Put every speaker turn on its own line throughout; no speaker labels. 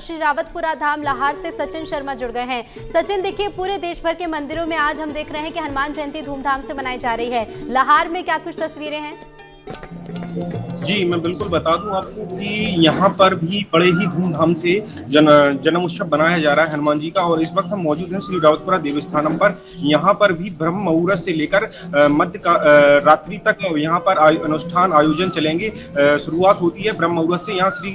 श्री रावतपुरा धाम लाहार से सचिन शर्मा जुड़ गए हैं। सचिन, देखिए पूरे देश भर के मंदिरों में आज हम देख रहे हैं कि हनुमान जयंती धूमधाम से मनाई जा रही है। लाहार में क्या कुछ तस्वीरें हैं?
जी, मैं बिल्कुल बता दूं आपको कि यहाँ पर भी बड़े ही धूमधाम से जन्म उत्सव बनाया जा रहा है हनुमान जी का। और इस वक्त हम मौजूद हैं श्री रावतपुरा देवस्थानम पर। यहाँ पर भी ब्रह्म मुहूर्त से लेकर मध्य रात्रि तक यहाँ पर अनुष्ठान आयोजन चलेंगे। शुरुआत होती है ब्रह्म मुहूर्त से। यहाँ श्री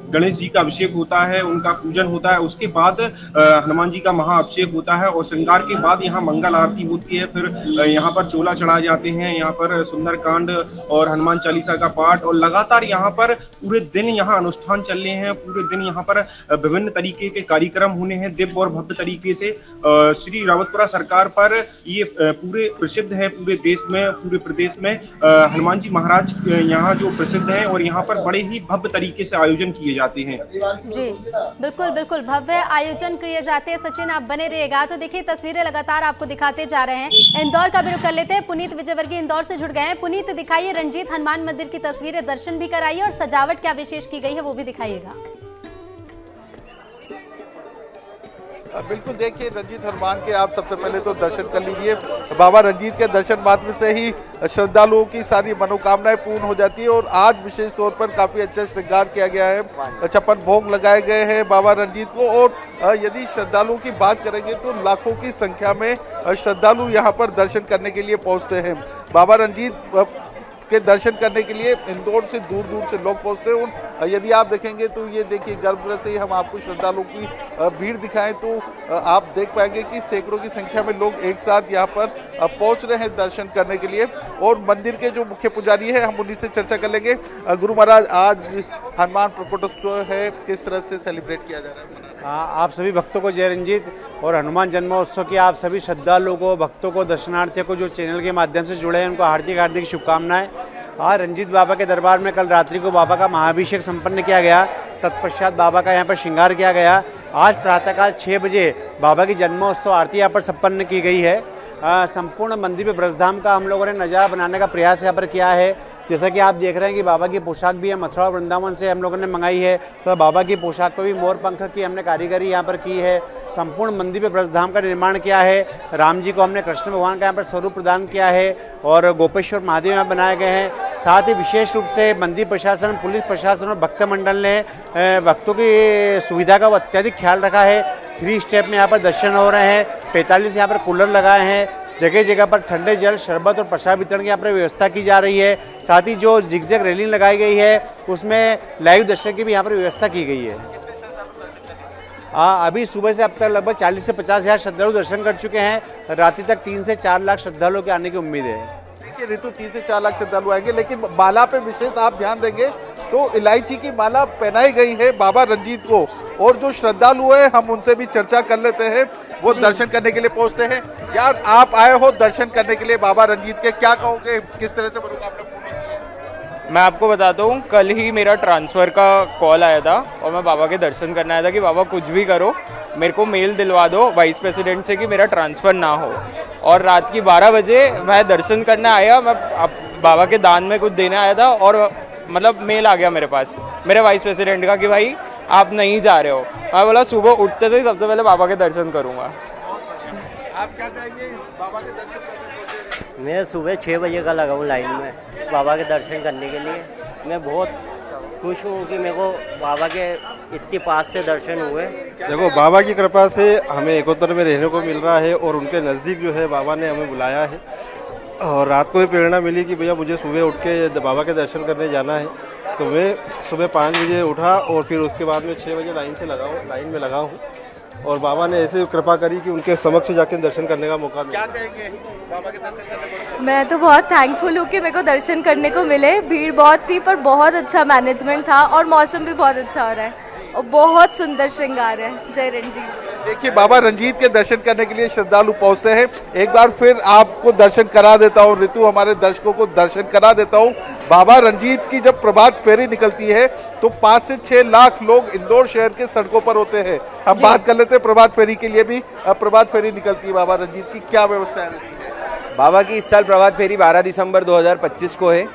गणेश जी का अभिषेक होता है, उनका पूजन होता है। उसके बाद हनुमान जी का महाअभिषेक होता है और श्रृंगार के बाद यहाँ मंगल आरती होती है। फिर यहाँ पर चोला चढ़ाए जाते हैं, यहाँ पर सुंदरकांड और हनुमान चालीसा का पाठ, और लगातार यहाँ पर पूरे दिन यहाँ अनुष्ठान चल रहे हैं। पूरे दिन यहाँ पर विभिन्न तरीके के कार्यक्रम होने हैं दिव्य और भव्य तरीके से। श्री रावतपुरा सरकार पर ये पूरे प्रसिद्ध है, पूरे देश में, पूरे प्रदेश में हनुमान जी महाराज यहाँ जो प्रसिद्ध हैं और यहाँ पर बड़े ही भव्य तरीके से आयोजन किए जाते हैं।
जी बिल्कुल बिल्कुल भव्य आयोजन किए जाते हैं। सचिन, आप बने रहिएगा। तो देखिए तस्वीरें लगातार आपको दिखाते जा रहे हैं। इंदौर का भी रुख कर लेते हैं। पुनीत विजयवर्गीय इंदौर से जुड़ गए हैं। पुनीत, दिखाइए रंजीत हनुमान मंदिर की तस्वीरें, दर्शन भी कराइए और सजावट क्या विशेष की गई है वो भी दिखाइएगा।
बिल्कुल, देखिए रंजीत हनुमान के आप सबसे पहले तो दर्शन कर लीजिए। बाबा रंजीत के दर्शन मात्र से ही श्रद्धालुओं की सारी मनोकामनाएं पूर्ण हो जाती है। और आज विशेष तौर पर काफ़ी अच्छा श्रृंगार किया गया है, 56 भोग लगाए गए हैं बाबा रंजीत को। और यदि श्रद्धालुओं की बात करेंगे तो लाखों की संख्या में श्रद्धालु यहाँ पर दर्शन करने के लिए पहुँचते हैं। बाबा रंजीत के दर्शन करने के लिए इंदौर से दूर दूर से लोग पहुंचते हैं। यदि आप देखेंगे तो ये देखिए गर्भगृह से ही हम आपको श्रद्धालुओं की भीड़ दिखाएं तो आप देख पाएंगे कि सैकड़ों की संख्या में लोग एक साथ यहाँ पर पहुंच रहे हैं दर्शन करने के लिए। और मंदिर के जो मुख्य पुजारी है हम उन्हीं से चर्चा कर लेंगे। गुरु महाराज, आज हनुमान प्रकटोत्सव है, किस तरह से सेलिब्रेट किया जा रहा है?
आप सभी भक्तों को जय रंजीत। और हनुमान जन्मोत्सव की आप सभी श्रद्धालुओं को, भक्तों को, दर्शनार्थियों को जो चैनल के माध्यम से जुड़े हैं उनको हार्दिक हार्दिक शुभकामनाएं। आज रंजीत बाबा के दरबार में कल रात्रि को बाबा का महाअभिषेक संपन्न किया गया। तत्पश्चात बाबा का यहाँ पर श्रृंगार किया गया। आज प्रातःकाल 6 बजे बाबा की जन्मोत्सव आरती यहाँ पर संपन्न की गई है। संपूर्ण मंदिर में ब्रजधाम का हम लोगों ने नज़ारा बनाने का प्रयास यहाँ पर किया है। जैसा कि आप देख रहे हैं कि बाबा की पोशाक भी है मथुरा और वृंदावन से हम लोगों ने मंगाई है। तो बाबा की पोशाक पर भी मोर पंख की हमने कारीगरी यहाँ पर की है। संपूर्ण मंदिर पे ब्रजधाम का निर्माण किया है। राम जी को हमने कृष्ण भगवान का यहाँ पर स्वरूप प्रदान किया है और गोपेश्वर महादेव यहाँ बनाए गए हैं। साथ ही विशेष रूप से मंदिर प्रशासन, पुलिस प्रशासन और भक्त मंडल ने भक्तों की सुविधा का अत्यधिक ख्याल रखा है। 3 स्टेप में यहाँ पर दर्शन हो रहे हैं। 45 यहाँ पर कूलर लगाए हैं। जगह जगह पर ठंडे जल, शरबत और प्रसाद वितरण की यहाँ पर व्यवस्था की जा रही है। साथ ही जो जिगजैग रेलिंग लगाई गई है उसमें लाइव दर्शन की भी यहाँ पर व्यवस्था की गई है। अभी सुबह से अब तक लगभग 40 से 50 हज़ार श्रद्धालु दर्शन कर चुके हैं। रात्रि तक 3 से 4 लाख श्रद्धालुओं के आने की उम्मीद है।
देखिए ऋतु, 3 से 4 लाख श्रद्धालु आएंगे, लेकिन माला पे विशेष आप ध्यान देंगे तो इलायची की माला पहनाई गई है बाबा रंजीत को। और जो श्रद्धालु है हम उनसे भी चर्चा कर लेते हैं, वो दर्शन करने के लिए पहुंचते हैं। यार, आप आए हो दर्शन करने के लिए बाबा रंजीत के, क्या कहोगे, किस तरह से मनोकामना?
मैं आपको बताता हूँ, कल ही मेरा ट्रांसफ़र का कॉल आया था और मैं बाबा के दर्शन करने आया था कि बाबा कुछ भी करो, मेरे को मेल दिलवा दो वाइस प्रेसिडेंट से कि मेरा ट्रांसफ़र ना हो। और रात की 12 बजे मैं दर्शन करने आया। मैं बाबा के दान में कुछ देने आया था और मतलब मेल आ गया मेरे पास मेरे वाइस प्रेसिडेंट का कि भाई आप नहीं जा रहे हो। मैं बोला सुबह उठते से ही सबसे पहले बाबा के दर्शन करूँगा।
आप क्या कहेंगे बाबा के दर्शन करने?
मैं सुबह 6 बजे का लगा हूँ लाइन में बाबा के दर्शन करने के लिए। मैं बहुत खुश हूँ कि मेरे को बाबा के इतनी पास से दर्शन हुए।
देखो, बाबा की कृपा से हमें एकोत्तर में रहने को मिल रहा है और उनके नज़दीक जो है बाबा ने हमें बुलाया है। और रात को भी प्रेरणा मिली कि भैया मुझे सुबह उठ के बाबा के दर्शन करने जाना है। तो मैं सुबह 5 बजे उठा और फिर उसके बाद में 6 बजे लाइन में लगा हूँ। और बाबा ने ऐसे कृपा करी कि उनके समक्ष जाके दर्शन करने का मौका मिला।
क्या कहेंगे बाबा के दर्शन करने को?
मैं तो बहुत थैंकफुल हूँ कि मेरे को दर्शन करने को मिले। भीड़ बहुत थी पर बहुत अच्छा मैनेजमेंट था और मौसम भी बहुत अच्छा हो रहा है और बहुत सुंदर श्रृंगार है। जय रंजीत।
देखिए, बाबा रंजीत के दर्शन करने के लिए श्रद्धालु पहुंचते हैं। एक बार फिर आपको दर्शन करा देता हूं, ऋतु हमारे दर्शकों को दर्शन करा देता हूं। बाबा रंजीत की जब प्रभात फेरी निकलती है तो 5 से 6 लाख लोग इंदौर शहर के सड़कों पर होते हैं। हम बात कर लेते हैं प्रभात फेरी के लिए भी। प्रभात फेरी निकलती है बाबा रंजीत की, क्या व्यवस्था है?
बाबा की इस साल प्रभात फेरी 12 दिसंबर 2025 को है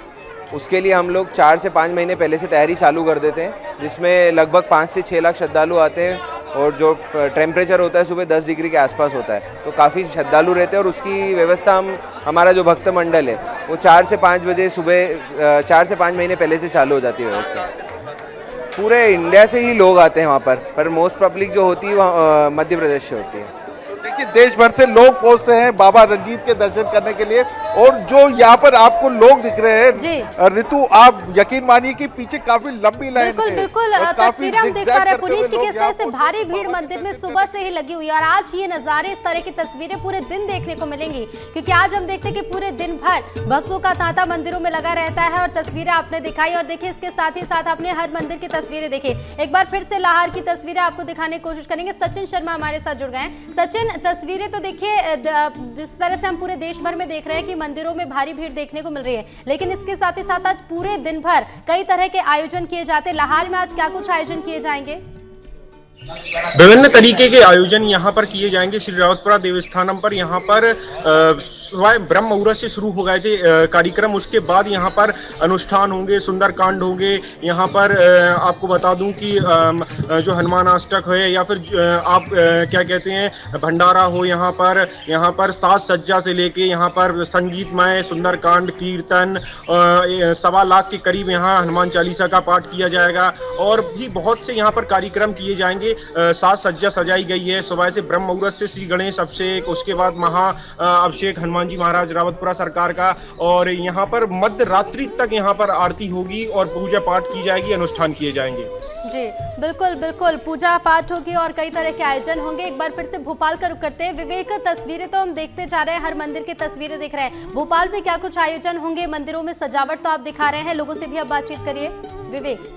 उसके लिए हम लोग 4 से 5 महीने पहले से तैयारी चालू कर देते हैं, जिसमें लगभग 5 से 6 लाख श्रद्धालु आते हैं और जो टेम्परेचर होता है सुबह 10 डिग्री के आसपास होता है, तो काफ़ी श्रद्धालु रहते हैं और उसकी व्यवस्था हमारा जो भक्त मंडल है वो 4 से 5 बजे सुबह 4 से 5 महीने पहले से चालू हो जाती है व्यवस्था। पूरे इंडिया से ही लोग आते हैं वहाँ पर मोस्ट पब्लिक जो होती है वहाँ मध्य प्रदेश से होती है।
देखिए देश भर से लोग पहुंचते हैं बाबा रंजीत के दर्शन करने के लिए, और जो यहाँ पर आपको लोग दिख रहे हैं ऋतु, आप यकीन मानिए कि पीछे काफी लंबी लाइन है।
बिल्कुल तस्वीरें हम देख पा रहे हैं पुनीत की किस तरह से भारी भीड़ मंदिर में सुबह से ही लगी हुई है, और आज ये नजारे, इस तरह की तस्वीरें पूरे दिन देखने को मिलेंगी, क्योंकि आज हम देखते हैं कि पूरे दिन भर भक्तों का तांता मंदिरों में लगा रहता है। और तस्वीरें आपने दिखाई, और देखिए इसके साथ ही साथ आपने हर मंदिर की तस्वीरें देखी। एक बार फिर से लाहौर की तस्वीरें आपको दिखाने की कोशिश करेंगे। सचिन शर्मा हमारे साथ जुड़ गए हैं। सचिन, तस्वीरें तो देखिए जिस तरह से हम पूरे देश भर में देख रहे हैं कि मंदिरों में भारी भीड़ देखने को मिल रही है, लेकिन इसके साथ ही साथ आज पूरे दिन भर कई तरह के आयोजन किए जाते हैं। लाहौर में आज क्या कुछ आयोजन किए जाएंगे?
विभिन्न तरीके के आयोजन यहाँ पर किए जाएंगे। श्री रावतपुरा देवस्थानम पर यहाँ पर सुबह ब्रह्म मुहूर्त से शुरू हो गए थे कार्यक्रम। उसके बाद यहाँ पर अनुष्ठान होंगे, सुंदरकांड होंगे। यहाँ पर आपको बता दूं कि जो हनुमान अष्टक है या फिर आप क्या कहते हैं भंडारा हो, यहाँ पर साज सज्जा से लेके यहाँ पर संगीतमय सुंदरकांड, कीर्तन, 1.25 लाख के करीब यहाँ हनुमान चालीसा का पाठ किया जाएगा, और भी बहुत से यहाँ पर कार्यक्रम किए जाएंगे। साज सज्जा सजाई गई है। सुबह से ब्रह्म मुहूर्त से श्री गणेश अभिषेक, उसके बाद महा अभिषेक हनुमान जी महाराज रावतपुरा सरकार का, और यहाँ पर मध्य रात्रि तक यहाँ पर आरती होगी और पूजा पाठ की जाएगी, अनुष्ठान किए जाएंगे।
जी बिल्कुल पूजा पाठ होगी और कई तरह के आयोजन होंगे। एक बार फिर से भोपाल का रुख करते हैं। विवेक, तस्वीरें तो हम देखते जा रहे हैं, हर मंदिर की तस्वीरें दिख रहे हैं। भोपाल में क्या कुछ आयोजन होंगे? मंदिरों में सजावट तो आप दिखा रहे हैं, लोगों से भी आप बातचीत करिए। विवेक।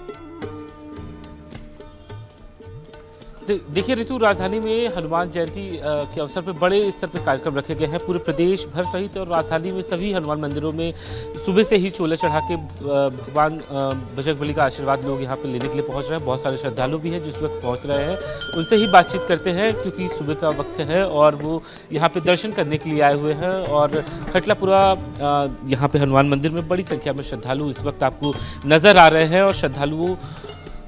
देखिए ऋतु, राजधानी में हनुमान जयंती के अवसर पर बड़े स्तर पर कार्यक्रम रखे गए हैं। पूरे प्रदेश भर सहित और राजधानी में सभी हनुमान मंदिरों में सुबह से ही चोले चढ़ा के भगवान बजरंगबली का आशीर्वाद लोग यहाँ पर लेने के लिए पहुँच रहे हैं। बहुत सारे श्रद्धालु भी हैं जिस वक्त पहुँच रहे हैं, उनसे ही बातचीत करते हैं, क्योंकि सुबह का वक्त है और वो यहाँ पर दर्शन करने के लिए आए हुए हैं। और खटलापुरा यहाँ पर हनुमान मंदिर में बड़ी संख्या में श्रद्धालु इस वक्त आपको नज़र आ रहे हैं, और श्रद्धालुओं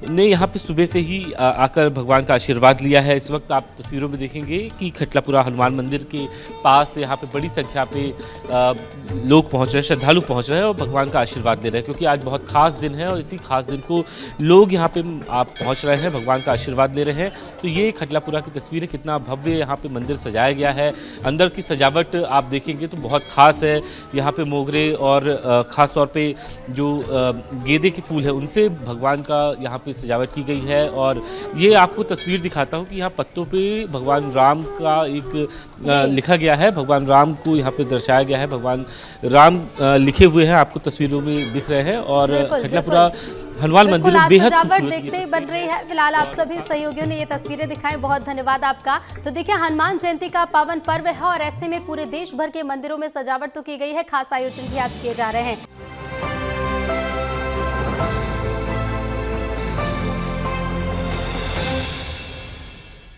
ने यहाँ पे सुबह से ही आकर भगवान का आशीर्वाद लिया है। इस वक्त आप तस्वीरों में देखेंगे कि खटलापुरा हनुमान मंदिर के पास यहाँ पे बड़ी संख्या पे लोग पहुँच रहे हैं, श्रद्धालु पहुँच रहे हैं और भगवान का आशीर्वाद ले रहे हैं, क्योंकि आज बहुत खास दिन है और इसी खास दिन को लोग यहाँ पे आप पहुँच रहे हैं, भगवान का आशीर्वाद ले रहे हैं। तो ये खटलापुरा की तस्वीरें, कितना भव्य यहाँ पे मंदिर सजाया गया है। अंदर की सजावट आप देखेंगे तो बहुत खास है। यहाँ पे मोगरे और ख़ास तौर पे जो गेंदे के फूल है उनसे भगवान का यहाँ सजावट की गई है। और ये आपको तस्वीर दिखाता हूँ कि यहाँ पत्तों पे भगवान राम का एक लिखा गया है, भगवान राम को यहाँ पे दर्शाया गया है। भगवान राम लिखे हुए हैं, आपको तस्वीरों में दिख रहे हैं। और खटलापुरा हनुमान मंदिर में बेहद
सजावट देखते ही बन रही है। फिलहाल आप सभी सहयोगियों ने ये तस्वीरें दिखाई, बहुत धन्यवाद आपका। तो देखिए, हनुमान जयंती का पावन पर्व है और ऐसे में पूरे देश भर के मंदिरों में सजावट तो की गई है, खास आयोजन भी आज किए जा रहे हैं।